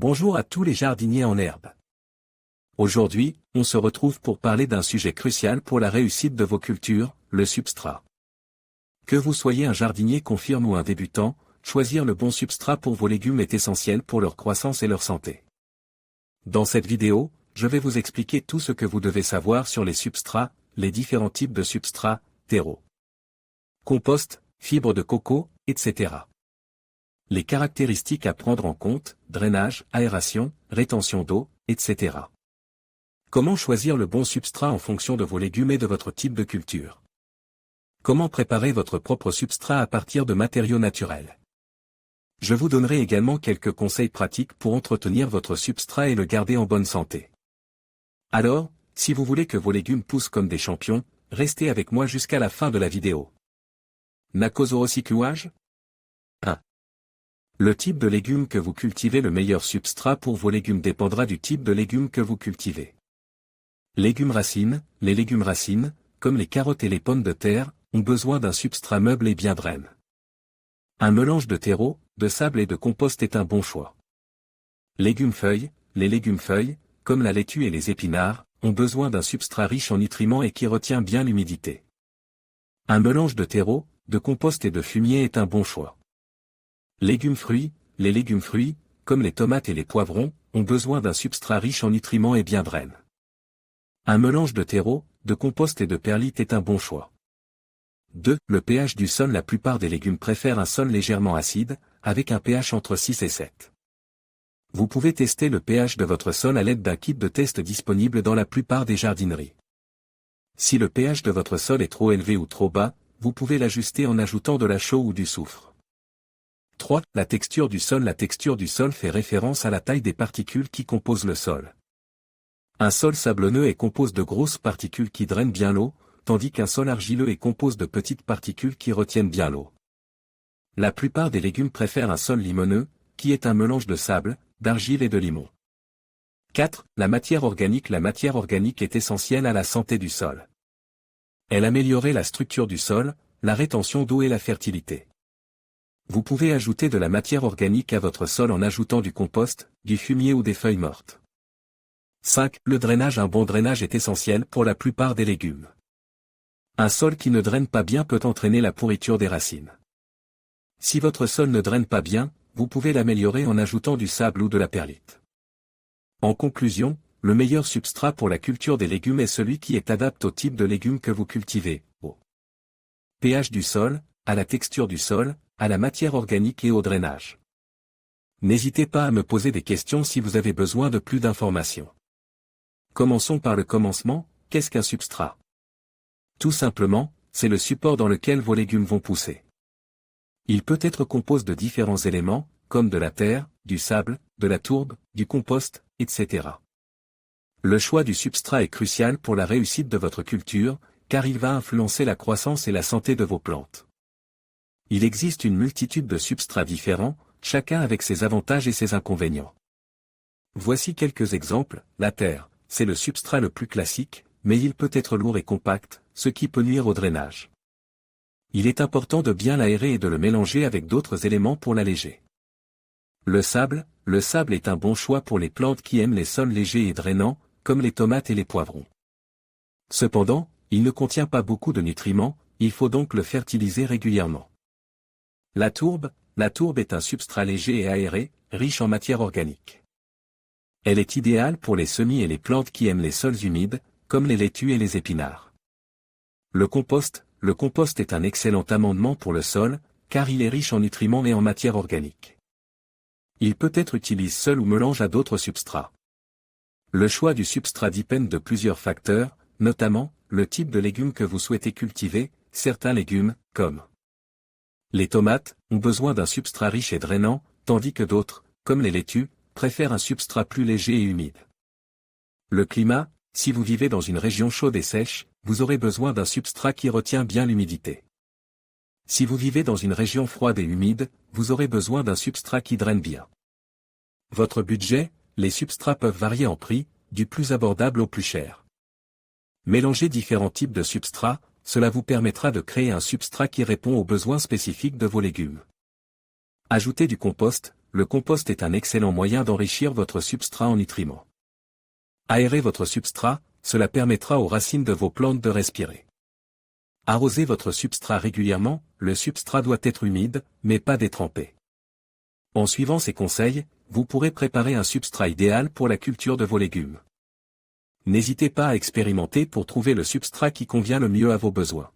Bonjour à tous les jardiniers en herbe. Aujourd'hui, on se retrouve pour parler d'un sujet crucial pour la réussite de vos cultures, le substrat. Que vous soyez un jardinier confirme ou un débutant, choisir le bon substrat pour vos légumes est essentiel pour leur croissance et leur santé. Dans cette vidéo, je vais vous expliquer tout ce que vous devez savoir sur les substrats, les différents types de substrats, terreau, compost, fibres de coco, etc. Les caractéristiques à prendre en compte, drainage, aération, rétention d'eau, etc. Comment choisir le bon substrat en fonction de vos légumes et de votre type de culture? Comment préparer votre propre substrat à partir de matériaux naturels? Je vous donnerai également quelques conseils pratiques pour entretenir votre substrat et le garder en bonne santé. Alors, si vous voulez que vos légumes poussent comme des champions, restez avec moi jusqu'à la fin de la vidéo. Nacoso-recyclage 1. Le type de légumes que vous cultivez. Le meilleur substrat pour vos légumes dépendra du type de légumes que vous cultivez. Légumes racines. Les légumes racines, comme les carottes et les pommes de terre, ont besoin d'un substrat meuble et bien draine. Un mélange de terreau, de sable et de compost est un bon choix. Légumes feuilles. Les légumes feuilles, comme la laitue et les épinards, ont besoin d'un substrat riche en nutriments et qui retient bien l'humidité. Un mélange de terreau, de compost et de fumier est un bon choix. Légumes fruits. Les légumes fruits, comme les tomates et les poivrons, ont besoin d'un substrat riche en nutriments et bien draine. Un mélange de terreau, de compost et de perlite est un bon choix. 2. Le pH du sol. La plupart des légumes préfèrent un sol légèrement acide, avec un pH entre 6 et 7. Vous pouvez tester le pH de votre sol à l'aide d'un kit de test disponible dans la plupart des jardineries. Si le pH de votre sol est trop élevé ou trop bas, vous pouvez l'ajuster en ajoutant de la chaux ou du soufre. 3. La texture du sol. La texture du sol fait référence à la taille des particules qui composent le sol. Un sol sablonneux est composé de grosses particules qui drainent bien l'eau, tandis qu'un sol argileux est composé de petites particules qui retiennent bien l'eau. La plupart des légumes préfèrent un sol limoneux, qui est un mélange de sable, d'argile et de limon. 4. La matière organique. La matière organique est essentielle à la santé du sol. Elle améliorerait la structure du sol, la rétention d'eau et la fertilité. Vous pouvez ajouter de la matière organique à votre sol en ajoutant du compost, du fumier ou des feuilles mortes. 5. Le drainage. Un bon drainage est essentiel pour la plupart des légumes. Un sol qui ne draine pas bien peut entraîner la pourriture des racines. Si votre sol ne draine pas bien, vous pouvez l'améliorer en ajoutant du sable ou de la perlite. En conclusion, le meilleur substrat pour la culture des légumes est celui qui est adapté au type de légumes que vous cultivez, au pH du sol, à la texture du sol, à la matière organique et au drainage. N'hésitez pas à me poser des questions si vous avez besoin de plus d'informations. Commençons par le commencement. Qu'est-ce qu'un substrat? Tout simplement, c'est le support dans lequel vos légumes vont pousser. Il peut être composé de différents éléments, comme de la terre, du sable, de la tourbe, du compost, etc. Le choix du substrat est crucial pour la réussite de votre culture, car il va influencer la croissance et la santé de vos plantes. Il existe une multitude de substrats différents, chacun avec ses avantages et ses inconvénients. Voici quelques exemples. La terre, c'est le substrat le plus classique, mais il peut être lourd et compact, ce qui peut nuire au drainage. Il est important de bien l'aérer et de le mélanger avec d'autres éléments pour l'alléger. Le sable est un bon choix pour les plantes qui aiment les sols légers et drainants, comme les tomates et les poivrons. Cependant, il ne contient pas beaucoup de nutriments, il faut donc le fertiliser régulièrement. La tourbe est un substrat léger et aéré, riche en matière organique. Elle est idéale pour les semis et les plantes qui aiment les sols humides, comme les laitues et les épinards. Le compost est un excellent amendement pour le sol, car il est riche en nutriments et en matière organique. Il peut être utilisé seul ou mélange à d'autres substrats. Le choix du substrat dépend de plusieurs facteurs, notamment, le type de légumes que vous souhaitez cultiver. Certains légumes, comme les tomates, ont besoin d'un substrat riche et drainant, tandis que d'autres, comme les laitues, préfèrent un substrat plus léger et humide. Le climat, si vous vivez dans une région chaude et sèche, vous aurez besoin d'un substrat qui retient bien l'humidité. Si vous vivez dans une région froide et humide, vous aurez besoin d'un substrat qui draine bien. Votre budget, les substrats peuvent varier en prix, du plus abordable au plus cher. Mélangez différents types de substrats, cela vous permettra de créer un substrat qui répond aux besoins spécifiques de vos légumes. Ajoutez du compost. le compost est un excellent moyen d'enrichir votre substrat en nutriments. Aérez votre substrat, cela permettra aux racines de vos plantes de respirer. Arrosez votre substrat régulièrement, le substrat doit être humide, mais pas détrempé. En suivant ces conseils, vous pourrez préparer un substrat idéal pour la culture de vos légumes. N'hésitez pas à expérimenter pour trouver le substrat qui convient le mieux à vos besoins.